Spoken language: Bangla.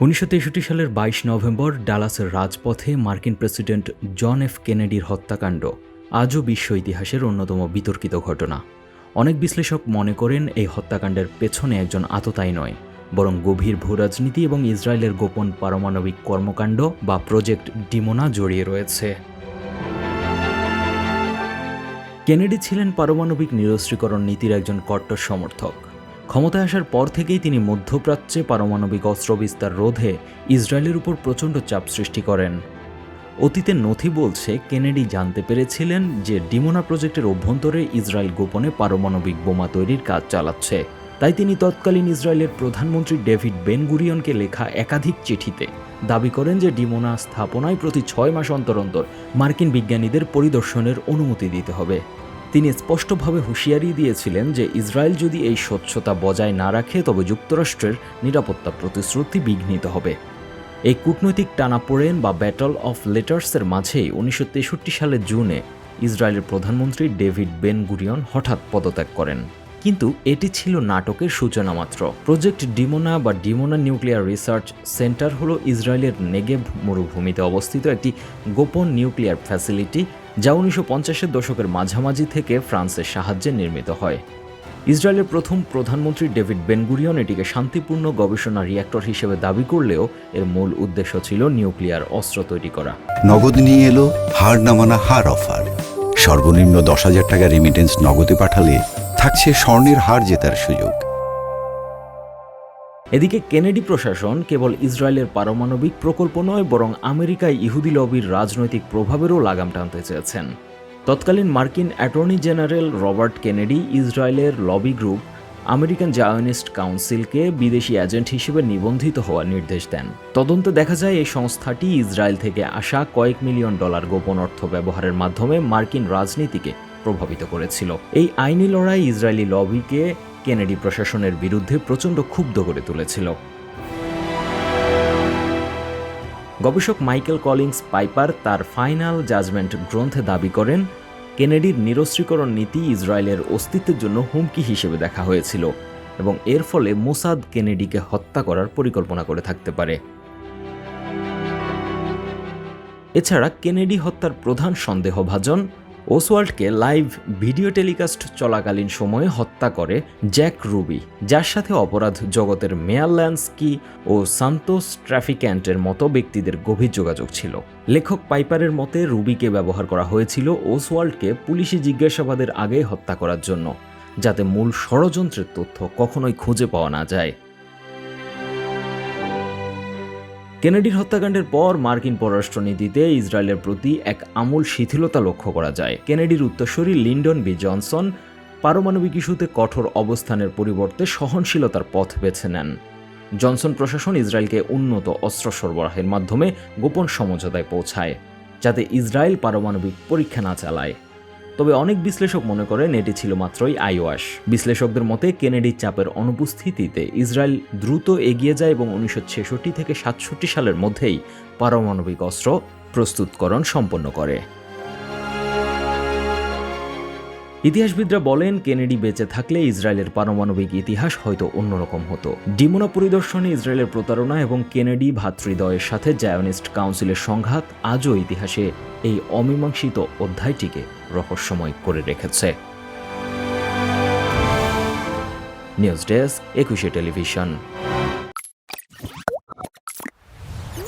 1963 সালের 22 নভেম্বর ডালাসের রাজপথে মার্কিন প্রেসিডেন্ট জন এফ কেনেডির হত্যাকাণ্ড আজও বিশ্ব ইতিহাসের অন্যতম বিতর্কিত ঘটনা। অনেক বিশ্লেষক মনে করেন এই হত্যাকাণ্ডের পেছনে একজন আততায়ী নয়, বরং গভীর ভূরাজনীতি এবং ইসরায়েলের গোপন পারমাণবিক কর্মকাণ্ড বা প্রজেক্ট ডিমোনা জড়িয়ে রয়েছে। কেনেডি ছিলেন পারমাণবিক নিরস্ত্রীকরণ নীতির একজন কট্টর সমর্থক। ক্ষমতায় আসার পর থেকেই তিনি মধ্যপ্রাচ্যে পারমাণবিক অস্ত্র বিস্তার রোধে ইসরায়েলের উপর প্রচণ্ড চাপ সৃষ্টি করেন। অতীতের নথি বলছে কেনেডি জানতে পেরেছিলেন যে ডিমোনা প্রজেক্টের অভ্যন্তরে ইসরায়েল গোপনে পারমাণবিক বোমা তৈরির কাজ চালাচ্ছে। তাই তিনি তৎকালীন ইসরায়েলের প্রধানমন্ত্রী ডেভিড বেন গুরিয়নকে লেখা একাধিক চিঠিতে দাবি করেন যে ডিমোনা স্থাপনায় প্রতি 6 মাস অন্তর অন্তর মার্কিন বিজ্ঞানীদের পরিদর্শনের অনুমতি দিতে হবে। তিনি স্পষ্টভাবে হুঁশিয়ারি দিয়েছিলেন যে ইসরায়েল যদি এই স্বচ্ছতা বজায় না রাখে তবে যুক্তরাষ্ট্রের নিরাপত্তা প্রতিশ্রুতি বিঘ্নিত হবে। এই কূটনৈতিক টানাপোড়েন বা ব্যাটল অফ লেটার্সের মাঝেই 1963 সালের জুনে ইসরায়েলের প্রধানমন্ত্রী ডেভিড বেন গুরিয়ন হঠাৎ পদত্যাগ করেন। কিন্তু এটি ছিল নাটকের সূচনা মাত্র। প্রজেক্ট ডিমোনা বা ডিমোনা নিউক্লিয়ার রিসার্চ সেন্টার হলো ইসরায়েলের নেগেভ মরুভূমিতে অবস্থিত একটি গোপন নিউক্লিয়ার ফ্যাসিলিটি, যা 1950-এর দশকের মাঝামাঝি থেকে ফ্রান্সের সাহায্যে নির্মিত হয়। ইসরায়েলের প্রথম প্রধানমন্ত্রী ডেভিড বেন গুরিয়ন এটিকে শান্তিপূর্ণ গবেষণা রিঅ্যাক্টর হিসেবে দাবি করলেও এর মূল উদ্দেশ্য ছিল নিউক্লিয়ার অস্ত্র তৈরি করা। নগদ নিয়ে এলো হার না মানা হার অফার। সর্বনিম্ন 10,000 টাকা রেমিটেন্স নগদে পাঠালে থাকছে স্বর্ণের হার জেতার সুযোগ। এদিকে কেনেডি প্রশাসন কেবল ইসরায়েলের পারমাণবিক প্রকল্প নয়, বরং আমেরিকায় ইহুদি লবির রাজনৈতিক প্রভাবেরও লাগাম টানতে চেয়েছেন। তৎকালীন মার্কিন অ্যাটর্নি জেনারেল রবার্ট কেনেডি ইসরায়েলের লবি গ্রুপ আমেরিকান জায়নিস্ট কাউন্সিলকে বিদেশি এজেন্ট হিসেবে নিবন্ধিত হওয়ার নির্দেশ দেন। তদন্তে দেখা যায় এই সংস্থাটি ইসরায়েল থেকে আসা কয়েক মিলিয়ন ডলার গোপন অর্থ ব্যবহারের মাধ্যমে মার্কিন রাজনীতিকে প্রভাবিত করেছিল। এই আইনি লড়াই ইসরায়েলি লবিকে কেনেডি প্রশাসনের বিরুদ্ধে প্রচণ্ড ক্ষুব্ধ করে তুলেছিল। গবেষক মাইকেল কলিন্স পাইপার তার ফাইনাল জাজমেন্ট গ্রন্থে দাবি করেন, কেনেডির নিরস্ত্রীকরণ নীতি ইসরায়েলের অস্তিত্বের জন্য হুমকি হিসেবে দেখা হয়েছিল এবং এর ফলে মোসাদ কেনেডিকে হত্যা করার পরিকল্পনা করে থাকতে পারে। এছাড়া কেনেডি হত্যার প্রধান সন্দেহভাজন ওসওয়াল্ডকে লাইভ ভিডিও টেলিকাস্ট চলাকালীন সময়ে হত্যা করে জ্যাক রুবি, যার সাথে অপরাধ জগতের মেয়ার ল্যান্সকি ও সান্তোস ট্রাফিক্যান্টের মতো ব্যক্তিদের গভীর যোগাযোগ ছিল। লেখক পাইপারের মতে রুবিকে ব্যবহার করা হয়েছিল ওসওয়াল্ডকে পুলিশি জিজ্ঞাসাবাদের আগে হত্যা করার জন্য, যাতে মূল ষড়যন্ত্রের তথ্য কখনোই খুঁজে পাওয়া না যায়। কেনেডির হত্যাকাণ্ডের পর মার্কিন পররাষ্ট্রনীতিতে ইসরায়েলের প্রতি এক আমূল শিথিলতা লক্ষ্য করা যায়। কেনেডির উত্তরসূরি লিন্ডন বি জনসন পারমাণবিক ইস্যুতে কঠোর অবস্থানের পরিবর্তে সহনশীলতার পথ বেছে নেন। জনসন প্রশাসন ইসরায়েলকে উন্নত অস্ত্র সরবরাহের মাধ্যমে গোপন সমঝোতায় পৌঁছায়, যাতে ইসরায়েল পারমাণবিক পরীক্ষা না চালায়। তবে অনেক বিশ্লেষক মনে করেন এটি ছিল মাত্রই আইওয়াশ। বিশ্লেষকদের মতে কেনেডির চাপের অনুপস্থিতিতে ইসরায়েল দ্রুত এগিয়ে যায় এবং 1966 থেকে 67 সালের মধ্যেই পারমাণবিক অস্ত্র প্রস্তুতকরণ সম্পন্ন করে। ইতিহাসবিদরা বলেন, কেনেডি বেঁচে থাকলে ইসরায়েলের পারমাণবিক ইতিহাস হয়তো অন্যরকম হতো। ডিমোনা পরিদর্শনে ইসরায়েলের প্রতারণা এবং কেনেডি ভ্রাতৃদ্বয়ের সাথে জায়নিস্ট কাউন্সিলের সংঘাত আজও ইতিহাসে এই অমীমাংসিত অধ্যায়টিকে রহস্যময় করে রেখেছে। News desk, 21 television.